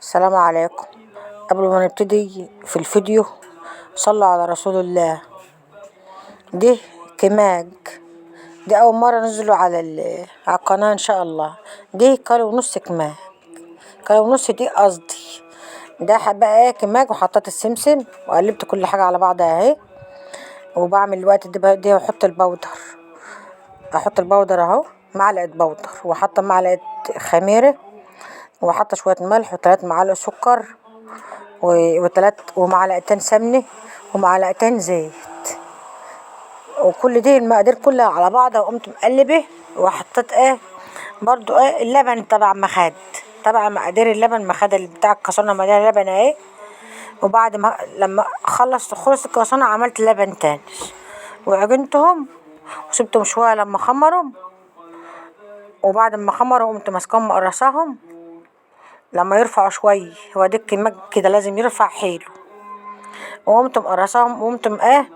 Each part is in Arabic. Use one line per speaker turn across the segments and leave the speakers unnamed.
السلام عليكم. قبل ما نبتدي في الفيديو صلوا على رسول الله. دي كماج، دي اول مرة نزلوا على القناة ان شاء الله. دي كيلو ونص كماج، كيلو ونص دي قصدي. ده بقى ايه كماج، وحطيت السمسم وقلبت كل حاجة على بعضها اهي. وبعمل الوقت دي بحط البودر، احط البودر اهو، معلقة بودر، وحاطة معلقة خميرة، وحاطة شوية ملح و3 معالق سكر ومعلقتين سمنة ومعلقتين زيت، وكل دي المقادير كلها على بعضها. وقمت مقلبه وحطيت ايه برضو ايه اللبن تبع مخاد، تبع مقادير اللبن مخاد اللي بتاع الكاسرونة مليانة لبن اهي. وبعد ما لما خلص الكاسرونة عملت لبن تاني وعجنتهم وسبتهم شوية لما خمروا. وبعد ما خمروا قمت ماسكاهم مقرصاهم لما يرفعوا شوية، هو ده الكماج كده لازم يرفع حيله. وقمت مقرصاهم وقمت ايه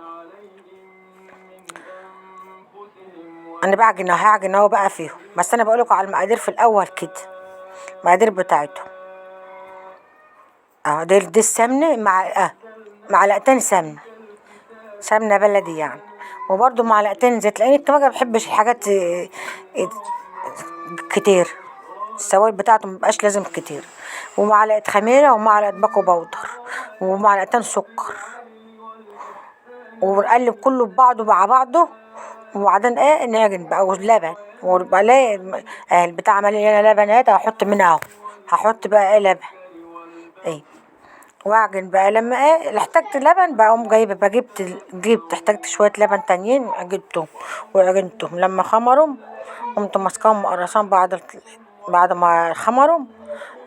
انا هعجن اهو بقى فيهم، بس انا بقولكوا على المقادير في الاول كده، المقادير بتاعتهم اهو. دي السمنه مع معلقتين سمنه بلدي يعني، وبرده معلقتين زيت، لان الكمامة ما بحبش الحاجات كتير، السوائل بتاعته مبقاش لازم كتير. ومعلقه خميره ومعلقه باكو بودر ومعلقتين سكر، ونقلب كله ببعضه مع بعضه. وبعدين ايه نعجن بقى واللبن، وبلاقي البتاع مليانه لبن اهي، هحط منها اهو، هحط بقى ايه لبن ايه، واعجن بقى. لما ايه احتجت لبن بقوم جبت احتجت شويه لبن تانيين، جبتهم وعجنتهم. لما خمروا قمت ماسكاهم مقرصاهم بعد ما خمروا،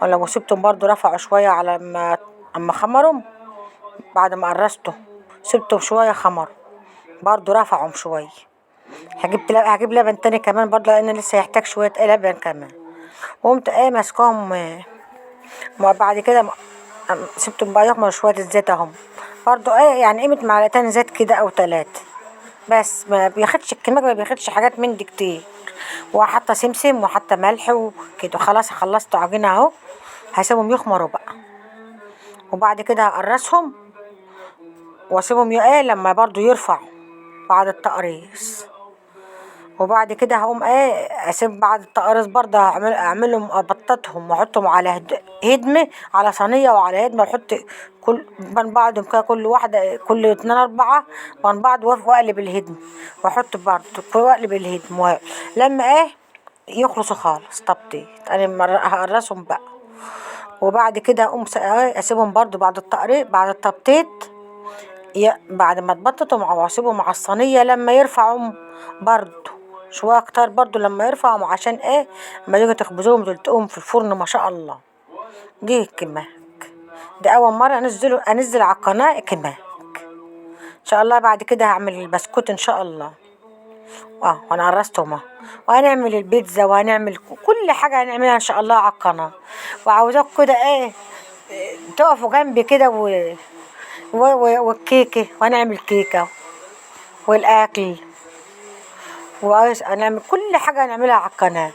ولو سبتهم برضو رفعوا شويه على ما اما خمروا. بعد ما قرصتهم سبتهم شويه خمروا برضو رفعهم شويه. هجيب لبن تاني كمان برضه، لان لسه هيحتاج شويه لبن كمان. وقمت ايه ماسكاهم بعد كده سبتهم بقى يخمروا شويه الزيت اهم، برضه ايه يعني قيمه معلقتين زيت كده او 3، بس ما بياخدش الكماج، ما بياخدش حاجات من دي كتير. وحاطه سمسم وحاطه ملح وكده. خلاص خلصت عجينه اهو، هسيبهم يخمروا بقى. وبعد كده هقرصهم واسيبهم ايه لما برضه يرفعوا بعد التقريص. وبعد كده هقوم ايه اسيب بعد التقرص برضه اعملهم ابططهم واحطهم على هدمه، على صينيه وعلى هدمه، واحط كل من بعضهم كده، كل واحده كل 2 4 من بعض، واقلب الهدم واحط برضه واقلب الهدم. لما ايه يخلصوا خالص طبطيت انا هقرصهم بقى. وبعد كده اقوم اسيبهم برضه بعد التقريص بعد التبطيط، بعد ما تبططهم واسيبهم على الصينيه لما يرفعوا برضه شويه اكتر برضه لما يرفعوا، عشان ايه اما يجي تخبزوهم تلتقوهم في الفرن ما شاء الله. دي كماك، دي اول مره انزل على القناه كماك ان شاء الله. بعد كده هعمل البسكوت ان شاء الله وانا قرصتهم اهو، وهنعمل البيتزا وهنعمل كل حاجه هنعملها ان شاء الله على القناه. وعاوزاكم كده ايه تقفوا جنبي كده والكيكه، وهنعمل كيكه والاكل، هنعمل كل حاجه هنعملها على القناه.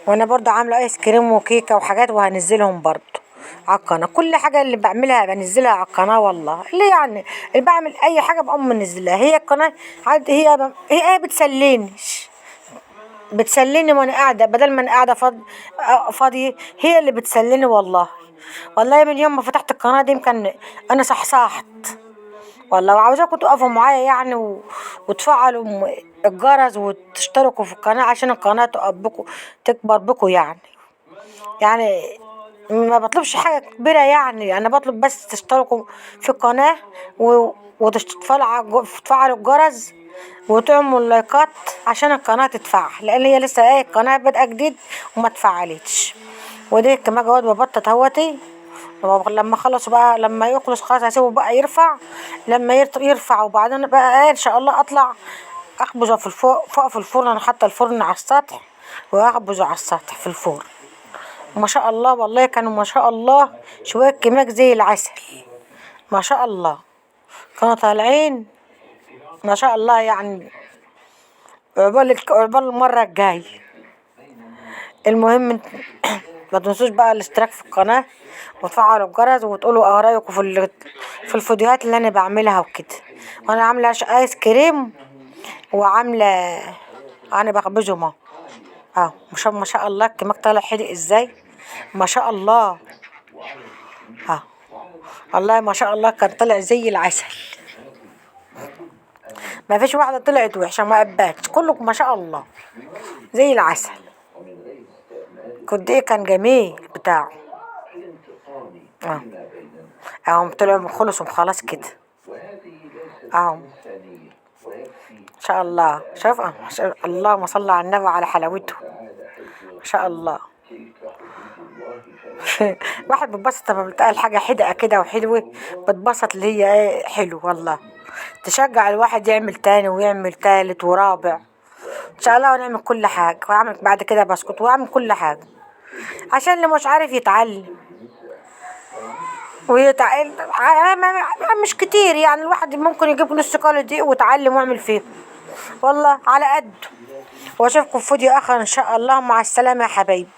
وانا برضو عامله ايس كريم وكيكه وحاجات، وهنزلهم برضو على القناه. كل حاجه اللي بعملها بنزلها على القناه، والله اللي يعني اللي بعمل اي حاجه بقوم منزلها. هي القناه هي بتسليني وانا قاعده، بدل ما انا قاعده فاضيه، هي اللي بتسليني والله. والله من يوم ما فتحت القناه دي يمكن انا صحصحت والله. وعاوزاكم تقفوا معايا يعني وتفعلوا الجرس وتشتركوا في القناة، عشان القناة تكبر بكم يعني ما بطلبش حاجة كبيرة، يعني انا بطلب بس تشتركوا في القناة وتفعلوا الجرس وتعملوا اللايكات عشان القناة تتفعل، لان هي لسه ايه القناة بادئة جديد وما اتفعلتش. ودي كمان جواد ببطط اهوتي. لما خلصوا بقى لما يخلص خلاص هسيبه بقى يرفع. لما يرفع وبعدين بقى ان شاء الله اطلع اخبزه فوق في الفرن. انا حاطه الفرن على السطح واخبزه على السطح في الفرن. ما شاء الله والله كانوا ما شاء الله شويه كماك زي العسل، ما شاء الله كانوا طالعين ما شاء الله يعني. عقبال المره الجايه. المهم ما تنسوش بقى الاشتراك في القناة وتفعلوا الجرس وتقولوا رايكم في الفيديوهات اللي انا بعملها وكده. وانا عامله ايس كريم وعامله، انا بخبزهم اهو. ما شاء الله الكمام طالع حلو ازاي، ما شاء الله. اه والله ما شاء الله كان طلع زي العسل، ما فيش واحدة طلعت وحشة، ما قباتش، كله ما شاء الله زي العسل. قد ايه كان جميل بتاعه. اه اهم طلعوا خلصوا خلاص كده. اهم ان شاء الله. شوف اللهم صل على النبي على حلاوته، ما شاء الله. واحد بتبسط لما بتقال حاجة حدقة كده وحلوة، بتبسط اللي هي ايه حلو والله، تشجع الواحد يعمل تاني ويعمل تالت ورابع ان شاء الله، ونعمل كل حاجة، واعمل بعد كده بسكت واعمل كل حاجة عشان اللي مش عارف يتعلم ويتعلم. مش كتير يعني، الواحد ممكن يجيب نص كيلو دقيق ويتعلم ويعمل فيه والله على قده. واشوفكم في فيديو اخر ان شاء الله، مع السلامة يا حبايبي.